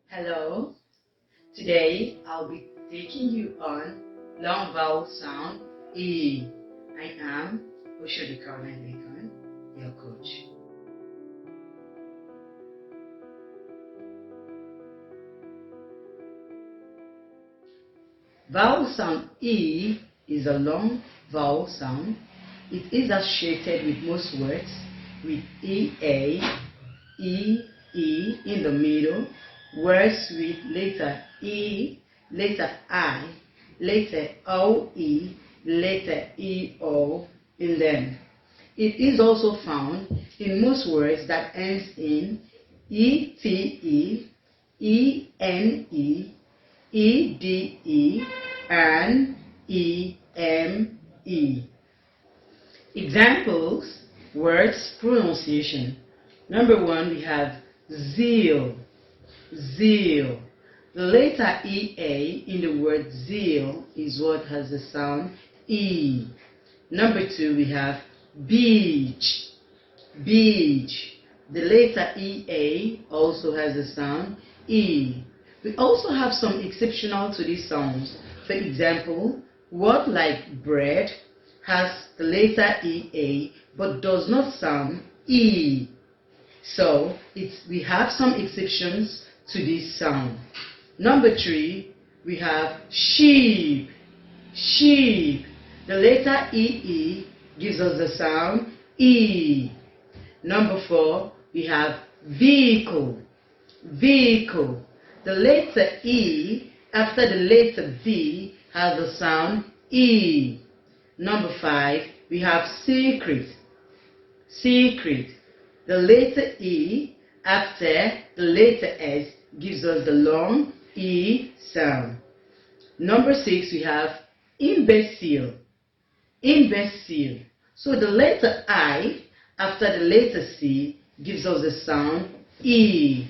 Hello, today I'll be taking you on long vowel sound E. I am Oshodi Lincoln, your coach. Vowel sound E is a long vowel sound. It is associated with most words with EA, EE in the middle, words with letter E, letter I, letter OE, letter EO in them. It is also found in most words that ends in ETE, ENE, EDE, and EME. Examples, words, pronunciation. Number 1, we have zeal. Zeal. The letter EA in the word zeal is what has the sound E. Number 2, we have beach. Beach. The letter EA also has the sound E. We also have some exceptional to these sounds. For example, word like bread has the letter EA but does not sound E. So we have some exceptions to this sound. Number 3, we have sheep. Sheep. The letter EE gives us the sound E. Number 4, we have vehicle. Vehicle. The letter E after the letter V has the sound E. Number 5, we have secret. Secret. The letter E after the letter S gives us the long E sound. Number 6, we have imbecile. Imbecile. So the letter I after the letter C gives us the sound E.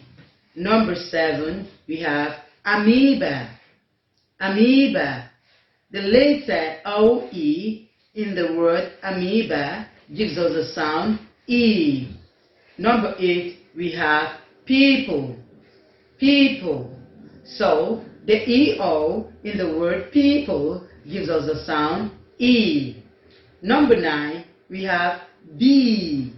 Number 7, we have amoeba. Amoeba. The letter OE in the word amoeba gives us the sound E. Number 8, we have people. People. So the EO in the word people gives us the sound E. Number 9, we have B.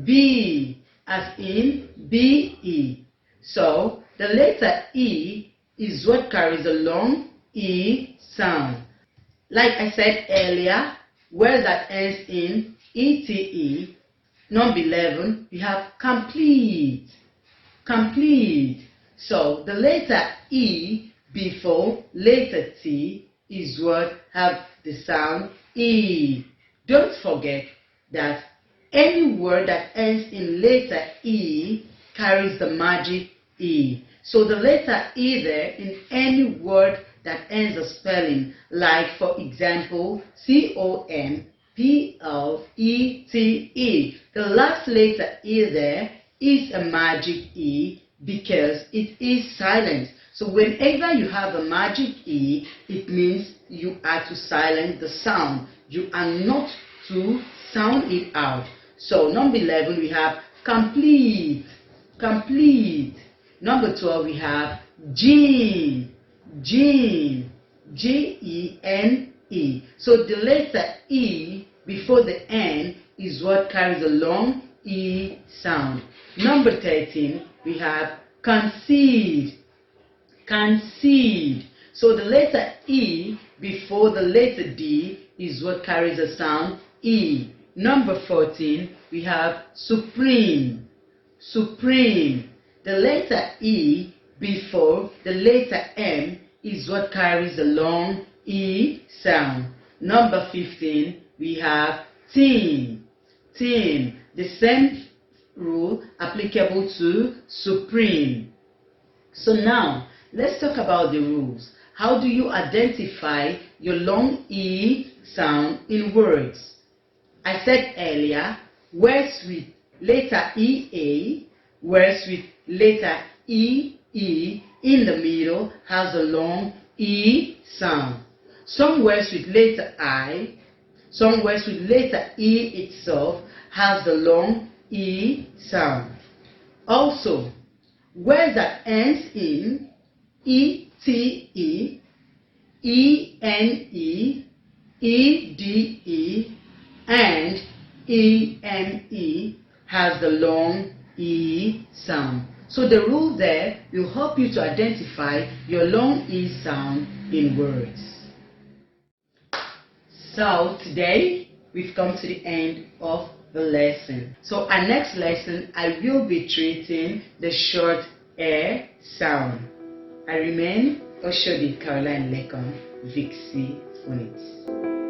B as in BE. So the letter E is what carries a long E sound. Like I said earlier, words that ends in ETE. Number 11, we have complete. Complete. So the letter E before letter T is what have the sound E. Don't forget that any word that ends in letter E carries the magic E. So the letter E there in any word that ends a spelling, like for example, COMPLETE. The last letter E there is a magic E because it is silent. So whenever you have a magic E, it means you are to silence the sound. You are not to sound it out. So number 11, we have complete. Complete. Number 12, we have gene. Gene. Gene. So the letter E before the N is what carries a long E sound. Number 13, we have concede. Concede. So the letter E before the letter D is what carries a sound E. Number 14, we have supreme. Supreme. The letter E before the letter M is what carries the long E sound. Number 15, we have team. Team. The same rule applicable to supreme. So now, let's talk about the rules. How do you identify your long E sound in words? I said earlier, words with letter EA, words with letter EE in the middle has a long E sound. Some words with letter I, some words with letter E itself has the long E sound. Also, Words that ends in E-T-E, E-N-E, E-D-E, and E-M-E has the long E sound. So the rule there will help you to identify your long E sound in words. So today we've come to the end of the lesson. So our next lesson I will be treating the short air sound. I remain Oshodi Caroline Lekon, VICK-C Phonics.